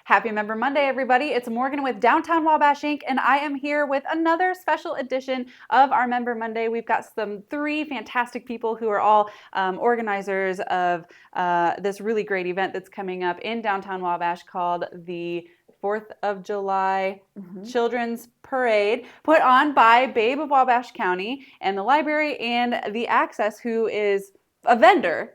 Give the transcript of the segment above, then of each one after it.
Happy Member Monday, everybody. It's Morgan with Downtown Wabash Inc., and I am here with another special edition of our Member Monday. We've got three fantastic people who are all organizers of this really great event that's coming up in downtown Wabash called the 4th of July Children's Parade, put on by Babe of Wabash County and the library and the Access, who is a vendor.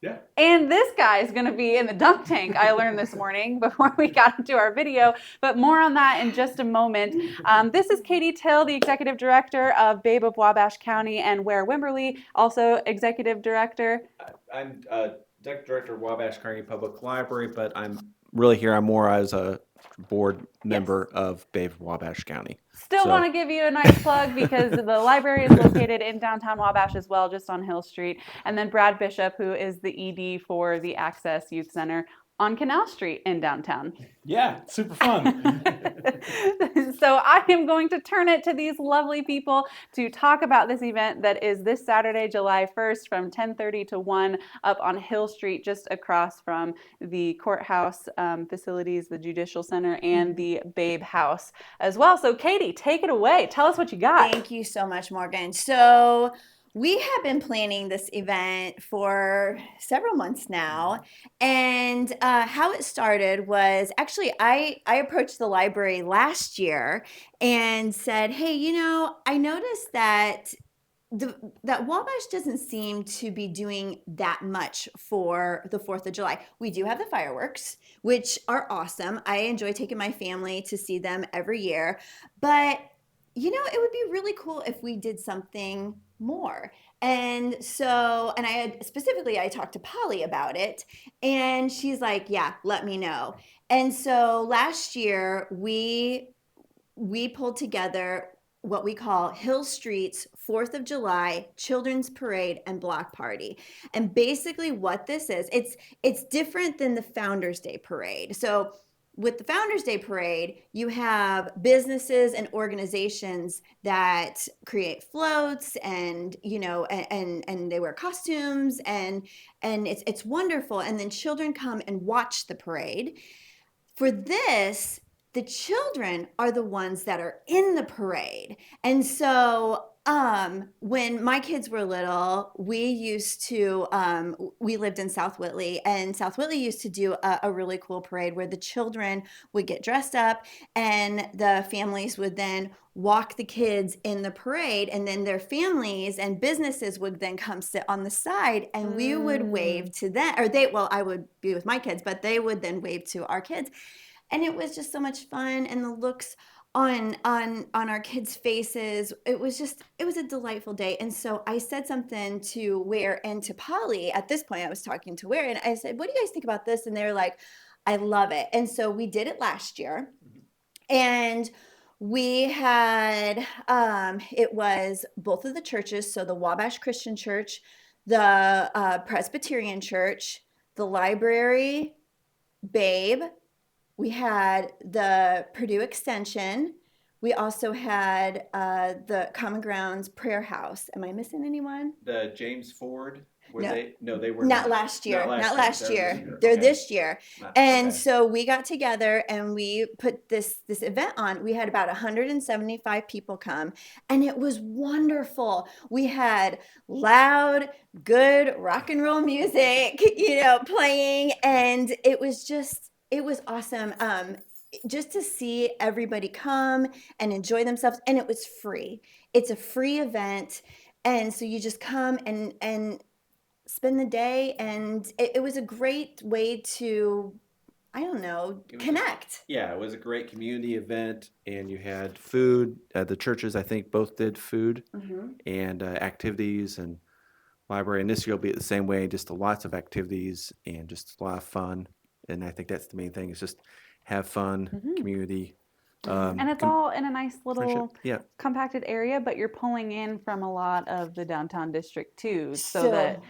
Yeah. And this guy is going to be in the dunk tank, I learned this morning before we got into our video, but more on that in just a moment. This is Katie Till, the Executive Director of Babe of Wabash County, and Ware Wimberly, also Executive Director. I'm Executive Director of Wabash Carnegie Public Library, but I'm really here. I'm more as a board member of Babe of Wabash County. Still want to give you a nice plug because the library is located in downtown Wabash as well, just on Hill Street. And then Brad Bishop, who is the ED for the Access Youth Center on Canal Street in downtown. Yeah, super fun. So I am going to turn it to these lovely people to talk about this event that is this Saturday, July 1st from 10:30 to 1 up on Hill Street, just across from the courthouse facilities, the Judicial Center, and the Babe House as well. So Katie, take it away. Tell us what you got. Thank you so much, Morgan. So we have been planning this event for several months now, and how it started was actually I approached the library last year and said, hey, I noticed that that Wabash doesn't seem to be doing that much for the 4th of July. We do have the fireworks, which are awesome. I enjoy taking my family to see them every year, but it would be really cool if we did something more. And I talked to Polly about it, and she's like, yeah, let me know. And so last year we pulled together what we call Hill Street's 4th of July Children's Parade and Block Party. And basically what this is, it's different than the Founders Day Parade. So with the Founders Day Parade, you have businesses and organizations that create floats and, and they wear costumes and it's wonderful. And then children come and watch the parade. For this, the children are the ones that are in the parade. And so when my kids were little, we lived in South Whitley, and South Whitley used to do a really cool parade where the children would get dressed up and the families would then walk the kids in the parade, and then their families and businesses would then come sit on the side, and we would wave to them, I would be with my kids, but they would then wave to our kids. And it was just so much fun, and the looks on our kids' faces, it was a delightful day. And so I said something to Ware and to Polly. At this point, I was talking to Ware, and I said, what do you guys think about this? And they were like, I love it. And so we did it last year, and we had it was both of the churches, so the Wabash Christian Church, the Presbyterian Church, the library, Babe. We had the Purdue Extension. We also had the Common Grounds Prayer House. Am I missing anyone? The James Ford. They were not last year. Not last year. They're this year. So we got together and we put this event on. We had about 175 people come, and it was wonderful. We had loud, good rock and roll music, playing, and it was awesome just to see everybody come and enjoy themselves. And it was free. It's a free event. And so you just come and spend the day. And it was a great way to, connect. It was a great community event. And you had food. The churches, I think, both did food and activities and library. And this year will be the same way, just lots of activities and just a lot of fun. And I think that's the main thing, is just have fun, community. And it's all in a nice little compacted area, but you're pulling in from a lot of the downtown district too. So that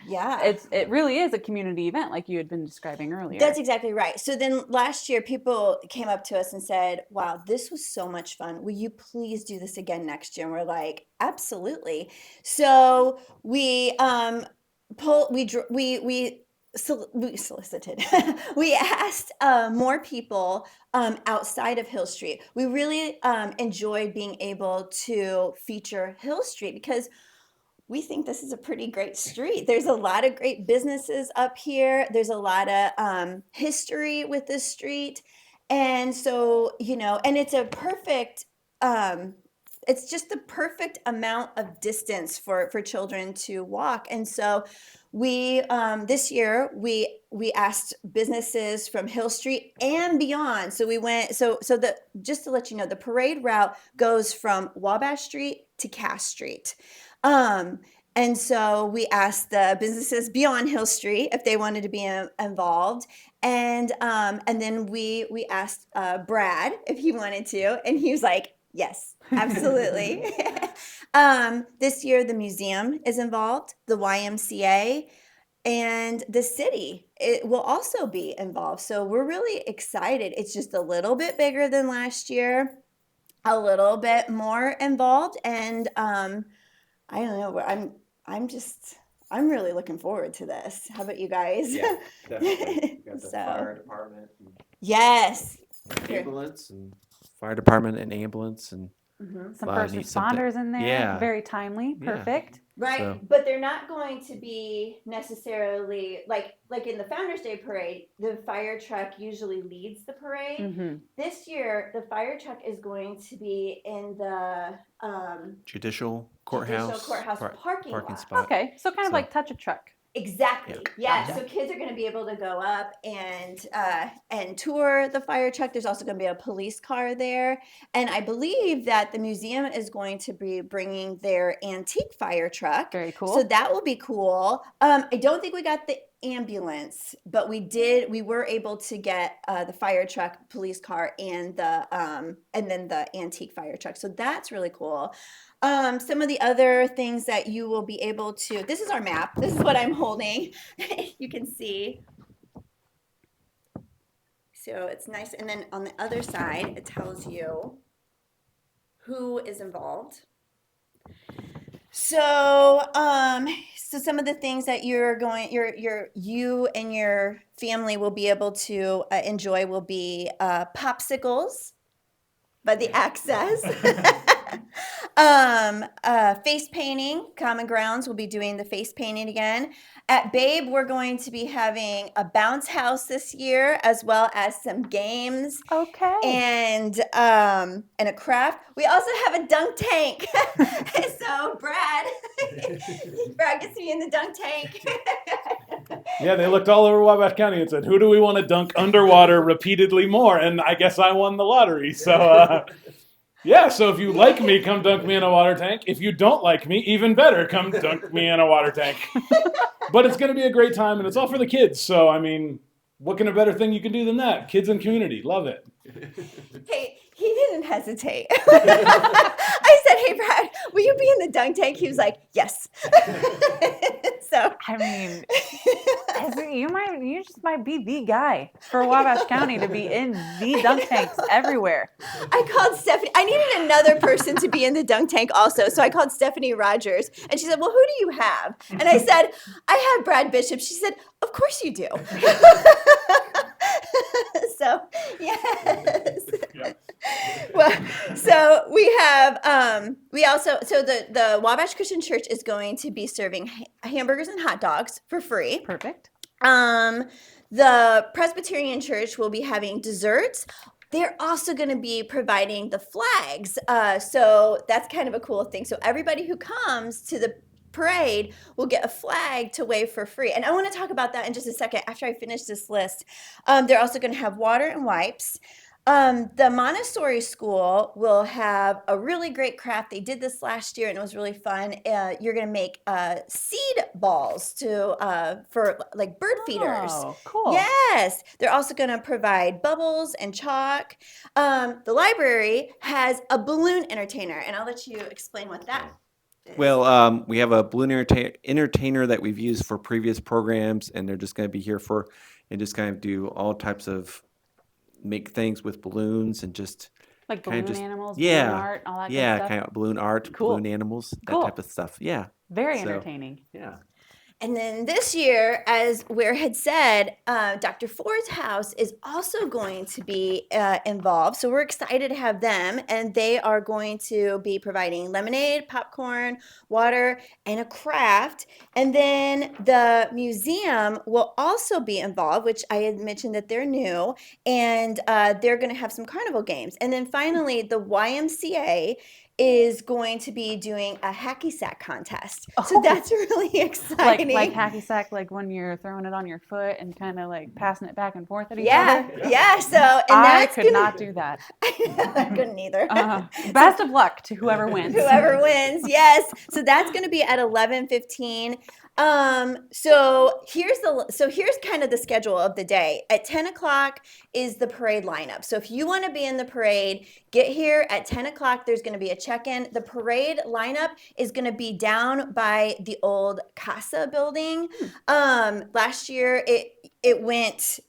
it really is a community event like you had been describing earlier. That's exactly right. So then last year people came up to us and said, wow, this was so much fun. Will you please do this again next year? And we're like, absolutely. So we we solicited. We asked more people outside of Hill Street. We really enjoyed being able to feature Hill Street because we think this is a pretty great street. There's a lot of great businesses up here. There's a lot of history with this street. And so, and it's a perfect, it's just the perfect amount of distance for children to walk. And so we, this year, we asked businesses from Hill Street and beyond. So we went, just to let you know, the parade route goes from Wabash Street to Cass Street. And so we asked the businesses beyond Hill Street if they wanted to be involved. And then we asked Brad if he wanted to, and he was like, yes, absolutely. This year, the museum is involved, the YMCA, and the city it will also be involved. So we're really excited. It's just a little bit bigger than last year, a little bit more involved, and I don't know. I'm really looking forward to this. How about you guys? Yeah, definitely. You got the So- fire department, Yes. and ambulance, and fire department and ambulance, and Some Wow, first neat something. responders in there. Yeah. Very timely. Yeah. Perfect. Right, So- but they're not going to be necessarily like in the Founders Day parade. The fire truck usually leads the parade. Mm-hmm. This year, the fire truck is going to be in the judicial courthouse, Judicial courthouse parking lot. spot. Okay, so kind of So- like touch a truck. Exactly. Yeah. Gotcha. So kids are going to be able to go up and tour the fire truck. There's also going to be a police car there, and I believe that the museum is going to be bringing their antique fire truck. Very cool. So that will be cool. I don't think we got the ambulance, but we were able to get the fire truck, police car, and then the antique fire truck. So that's really cool. Some of the other things that you will be able to, this is our map. This is what I'm holding. You can see. So it's nice. And then on the other side, it tells you who is involved. So, so some of the things that you and your family will be able to enjoy will be popsicles by the Access. Face painting. Common Grounds will be doing the face painting again. At Babe, we're going to be having a bounce house this year, as well as some games Okay. and a craft. We also have a dunk tank. So Brad gets to be in the dunk tank. Yeah, they looked all over Wabash County and said, who do we want to dunk underwater repeatedly more? And I guess I won the lottery. So, yeah, so if you like me, come dunk me in a water tank. If you don't like me, even better, come dunk me in a water tank. But it's going to be a great time, and it's all for the kids. So, I mean, what can a better thing you can do than that? Kids and community, love it. Hey, he didn't hesitate. I said, hey, Brad, will you be in the dunk tank? He was like, yes. So, I mean, you just might be the guy for Wabash County to be in the dunk tanks everywhere. I called Stephanie. I needed another person to be in the dunk tank also. So I called Stephanie Rogers, and she said, well, who do you have? And I said, I have Brad Bishop. She said, of course you do. So, yes. Yep. Well, so we have, the Wabash Christian Church is going to be serving hamburgers and hot dogs for free. Perfect. The Presbyterian Church will be having desserts. They're also going to be providing the flags. So that's kind of a cool thing. So everybody who comes to the parade will get a flag to wave for free. And I want to talk about that in just a second after I finish this list. They're also going to have water and wipes. The Montessori school will have a really great craft. They did this last year and it was really fun. You're going to make seed balls for like bird feeders. Oh, cool. Yes. They're also going to provide bubbles and chalk. The library has a balloon entertainer, and I'll let you explain what that is. Well, we have a balloon entertainer that we've used for previous programs, and they're just going to be here and just kind of do all types of make things with balloons and just Like kind of balloon just animals, yeah, balloon art, all that yeah, good stuff. kind of balloon art, Cool. balloon animals, that Cool. type of stuff. Yeah, Very so- entertaining. yeah. And then this year, as Ware had said, Dr. Ford's house is also going to be involved. So we're excited to have them. And they are going to be providing lemonade, popcorn, water, and a craft. And then the museum will also be involved, which I had mentioned that they're new. And they're going to have some carnival games. And then finally, the YMCA is going to be doing a hacky sack contest. So that's really exciting. Like hacky sack, like when you're throwing it on your foot and kind of like passing it back and forth at each yeah, other. yeah. So and I that's could not do that. I couldn't either. Best of luck to whoever wins. Whoever wins, yes. So that's going to be at 11:15. So here's kind of the schedule of the day. At 10 o'clock is the parade lineup. So if you want to be in the parade, get here at 10 o'clock. There's going to be a check-in. The parade lineup is going to be down by the old Casa building. Last year it went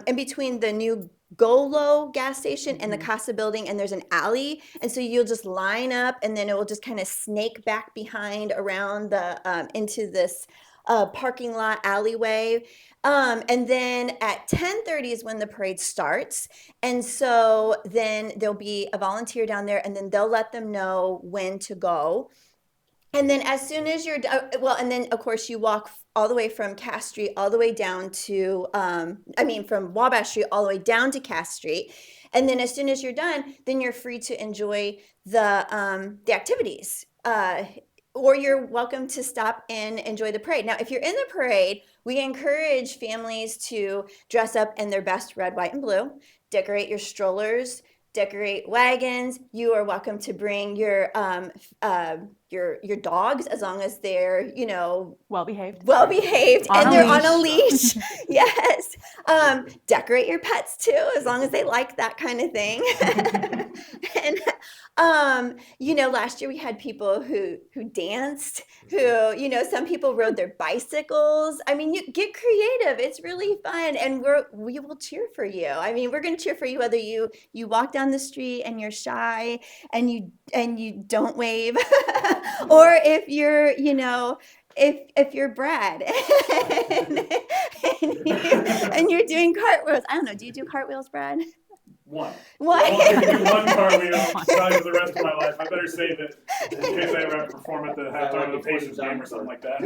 in between the new GoLo gas station and the Casa building, and there's an alley, and so you'll just line up, and then it will just kind of snake back behind around the into this parking lot alleyway, and then at 10:30 is when the parade starts, and so then there'll be a volunteer down there, and then they'll let them know when to go. And then as soon as you're and then of course you walk all the way from Cass Street all the way down to, from Wabash Street all the way down to Cass Street. And then as soon as you're done, then you're free to enjoy the activities. Or you're welcome to stop and enjoy the parade. Now, if you're in the parade, we encourage families to dress up in their best red, white, and blue, decorate your strollers, decorate wagons. You are welcome to bring your dogs, as long as they're, Well behaved. And they're on a leash. Yes. Decorate your pets too, as long as they like that kind of thing. And last year we had people who danced, who, some people rode their bicycles. I mean, you get creative. It's really fun, and we will cheer for you. I mean, we're going to cheer for you whether you walk down the street and you're shy and you don't wave, or if you're, if you're Brad and you're doing cartwheels. I don't know. Do you do cartwheels, Brad? One. What? I can do one cartwheel probably for the rest of my life. I better save it in case I ever have to perform at the halftime of the Pacers game or something like that.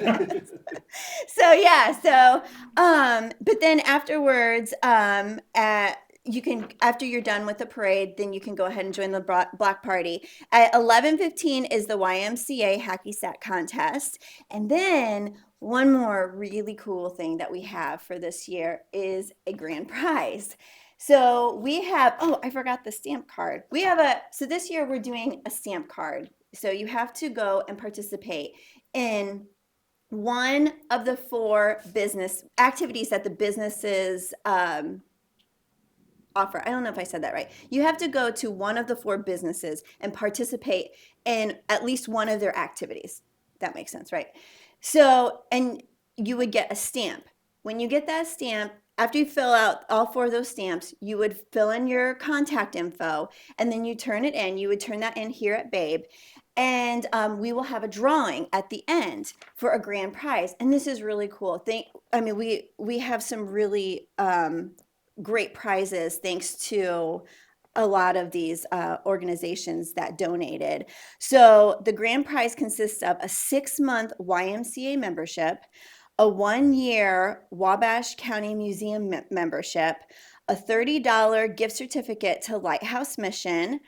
But then afterwards, after you're done with the parade, then you can go ahead and join the block party. At 11:15 is the YMCA hacky sack contest, and then one more really cool thing that we have for this year is a grand prize. So we have, I forgot the stamp card. So this year we're doing a stamp card. So you have to go and participate in one of the 4 business activities that the businesses offer. I don't know if I said that right. You have to go to one of the 4 businesses and participate in at least one of their activities. That makes sense, right? So, and you would get a stamp. When you get that stamp, after you fill out all 4 of those stamps, you would fill in your contact info, and then you turn it in. You would turn that in here at Babe, and we will have a drawing at the end for a grand prize. And this is really cool. We have some really great prizes thanks to a lot of these organizations that donated. So the grand prize consists of a 6-month YMCA membership, a 1-year Wabash County Museum membership, a $30 gift certificate to Lighthouse Mission,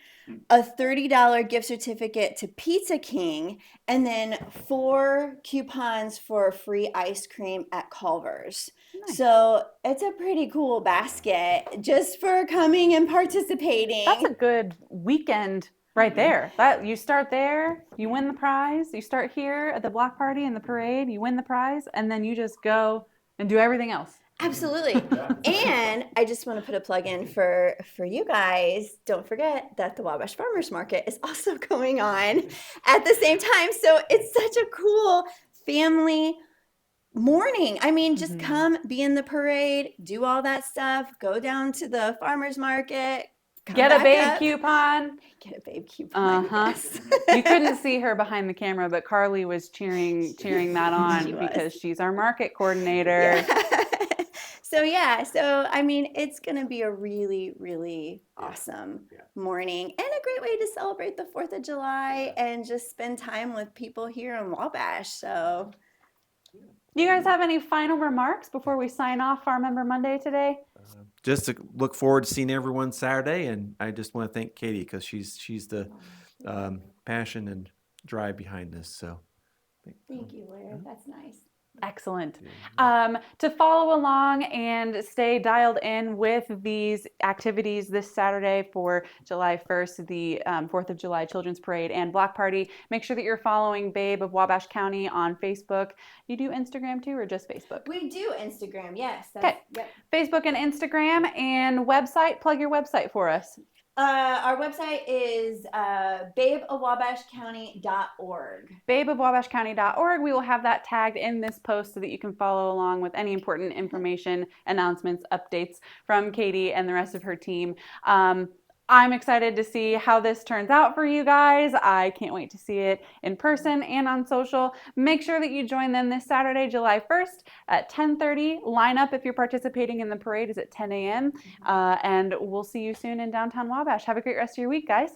a $30 gift certificate to Pizza King, and then 4 coupons for free ice cream at Culver's. Nice. So it's a pretty cool basket just for coming and participating. That's a good weekend right there. That you start there, you win the prize. You start here at the block party and the parade, you win the prize, and then you just go and do everything else. Absolutely. And I just want to put a plug in for you guys. Don't forget that the Wabash Farmers Market is also going on at the same time. So it's such a cool family morning. I mean, just come, be in the parade, do all that stuff, go down to the farmers market, Get a back Babe up. coupon. Get a Babe coupon. Uh-huh. Yes. You couldn't see her behind the camera, but Carly was cheering that on She was. because she's our market coordinator. Yeah. So I mean, it's gonna be a really, really awesome morning and a great way to celebrate the 4th of July and just spend time with people here in Wabash. So You guys have any final remarks before we sign off our Member Monday today? Just to look forward to seeing everyone Saturday, and I just want to thank Katie because she's the passion and drive behind this. So thank you, Laura. That's nice. Excellent. To follow along and stay dialed in with these activities this Saturday for July 1st, the 4th of July Children's Parade and Block Party, make sure that you're following Babe of Wabash County on Facebook. You do Instagram too, or just Facebook? We do Instagram, yes. Okay. Yep. Facebook and Instagram and website. Plug your website for us. Our website is babeofwabashcounty.org. babeofwabashcounty.org. We will have that tagged in this post so that you can follow along with any important information, announcements, updates from Katie and the rest of her team. I'm excited to see how this turns out for you guys. I can't wait to see it in person and on social. Make sure that you join them this Saturday, July 1st at 10:30. Line up if you're participating in the parade is at 10 a.m. And we'll see you soon in downtown Wabash. Have a great rest of your week, guys.